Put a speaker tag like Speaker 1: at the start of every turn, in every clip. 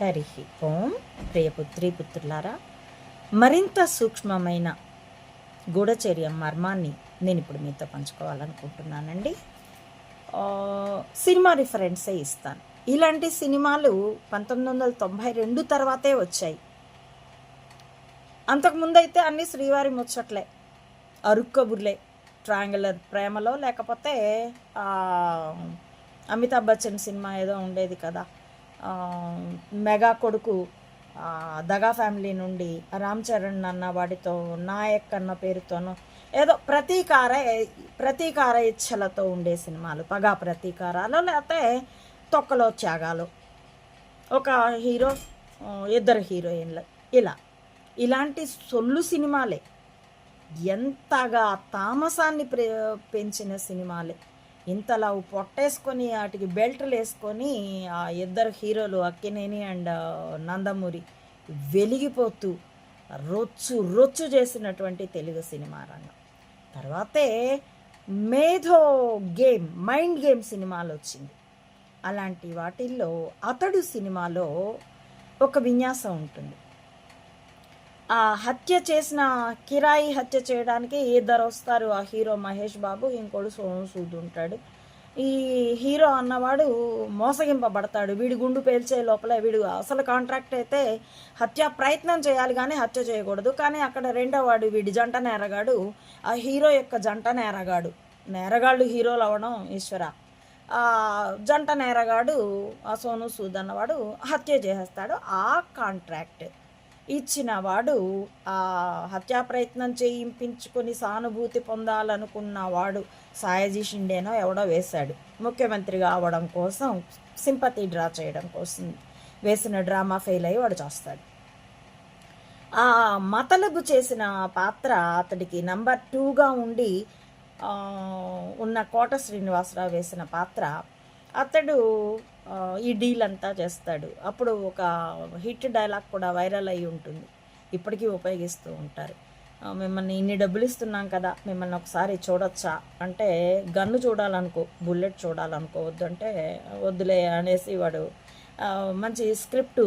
Speaker 1: హరి ఓం. ప్రియపుత్రి పుత్రులారా, మరింత సూక్ష్మమైన గూఢచర్య మర్మాన్ని నేను ఇప్పుడు మీతో పంచుకోవాలనుకుంటున్నానండి. సినిమా రిఫరెన్సే ఇస్తాను. ఇలాంటి సినిమాలు 1992 తర్వాతే వచ్చాయి. అంతకుముందు అయితే అన్ని శ్రీవారి ముచ్చట్లే, అరుక్కబుర్లే, ట్రయాంగులర్ ప్రేమలో, లేకపోతే అమితాబ్ బచ్చన్ సినిమా ఏదో ఉండేది కదా, మెగా కొడుకు, దగా ఫ్యామిలీ నుండి రామ్ చరణ్ అన్న వాడితో నాయక్ అన్న పేరుతోనూ ఏదో ప్రతీకార ఇచ్చలతో ఉండే సినిమాలు, పగా ప్రతీకారాలు, లేకపోతే తొక్కలో త్యాగాలు, ఒక హీరో ఇద్దరు హీరోయిన్లు, ఇలాంటి సొల్లు సినిమాలే, ఎంతగా తామసాన్ని పెంచిన సినిమాలే. ఇంతలా పొట్టేసుకొని వాటికి బెల్ట్లు వేసుకొని ఆ ఇద్దరు హీరోలు అక్కినేని అండ్ నందమూరి వెలిగిపోతూ రొచ్చు చేసినటువంటి తెలుగు సినిమా రంగం. తర్వాతే మైండ్ గేమ్ సినిమాలు వచ్చింది. అలాంటి వాటిల్లో అతడు సినిమాలో ఒక విన్యాసం ఉంటుంది. ఆ హత్య చేసిన కిరాయి హత్య చేయడానికి ఇద్దరు వస్తారు. ఆ హీరో మహేష్ బాబు, ఇంకోడు సోను సూద్ ఉంటాడు. ఈ హీరో అన్నవాడు మోసగింపబడతాడు. వీడి గుండు పేల్చే లోపల వీడు అసలు కాంట్రాక్ట్ అయితే హత్య ప్రయత్నం చేయాలి కానీ హత్య చేయకూడదు. కానీ అక్కడ రెండో వాడు వీడి జంట నేరగాడు, ఆ హీరో యొక్క జంట నేరగాళ్ళు హీరోలు అవ్వడం ఈశ్వర. ఆ జంట నేరగాడు ఆ సోను సూద్ అన్నవాడు హత్య చేసేస్తాడు. ఆ కాంట్రాక్ట్ ఇచ్చినవాడు, ఆ హత్యా ప్రయత్నం చేయించుకొని సానుభూతి పొందాలనుకున్నవాడు సాయాజీ షిండేనో ఎవడో వేశాడు. ముఖ్యమంత్రిగా అవ్వడం కోసం, సింపతి డ్రా చేయడం కోసం వేసిన డ్రామా ఫెయిల్ అయ్యి వాడు చేస్తాడు. ఆ మతలబు చేసిన పాత్ర అతడికి నంబర్ 2గా ఉండి ఉన్న కోట శ్రీనివాసరావు వేసిన పాత్ర. అతడు ఈ డీల్ అంతా చేస్తాడు. అప్పుడు ఒక హిట్ డైలాగ్ కూడా వైరల్ అయి ఉంటుంది, ఇప్పటికీ ఉపయోగిస్తూ ఉంటారు. మిమ్మల్ని ఇన్ని డబ్బులు ఇస్తున్నాం కదా, మిమ్మల్ని ఒకసారి చూడొచ్చా అంటే, గన్ను చూడాలనుకో, బుల్లెట్ చూడాలనుకో, వద్దంటే వద్దులే అనేసి వాడు మంచి స్క్రిప్ట్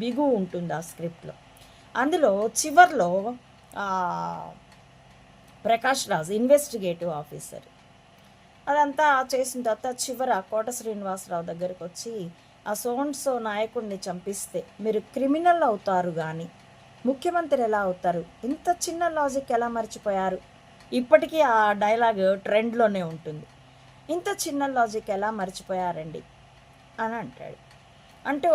Speaker 1: బిగు ఉంటుంది ఆ స్క్రిప్ట్లో. అందులో చివర్లో ప్రకాష్ రాజ్ ఇన్వెస్టిగేటివ్ ఆఫీసర్ అదంతా చేసిన తర్వాత చివర కోట శ్రీనివాసరావు దగ్గరికి వచ్చి, ఆ సోన్సో నాయకుడిని చంపిస్తే మీరు క్రిమినల్ అవుతారు కానీ ముఖ్యమంత్రి ఎలా అవుతారు? ఇంత చిన్న లాజిక్ ఎలా మర్చిపోయారు? ఇప్పటికీ ఆ డైలాగ్ ట్రెండ్లోనే ఉంటుంది. ఇంత చిన్న లాజిక్ ఎలా మర్చిపోయారండి అని అంటాడు. అంటే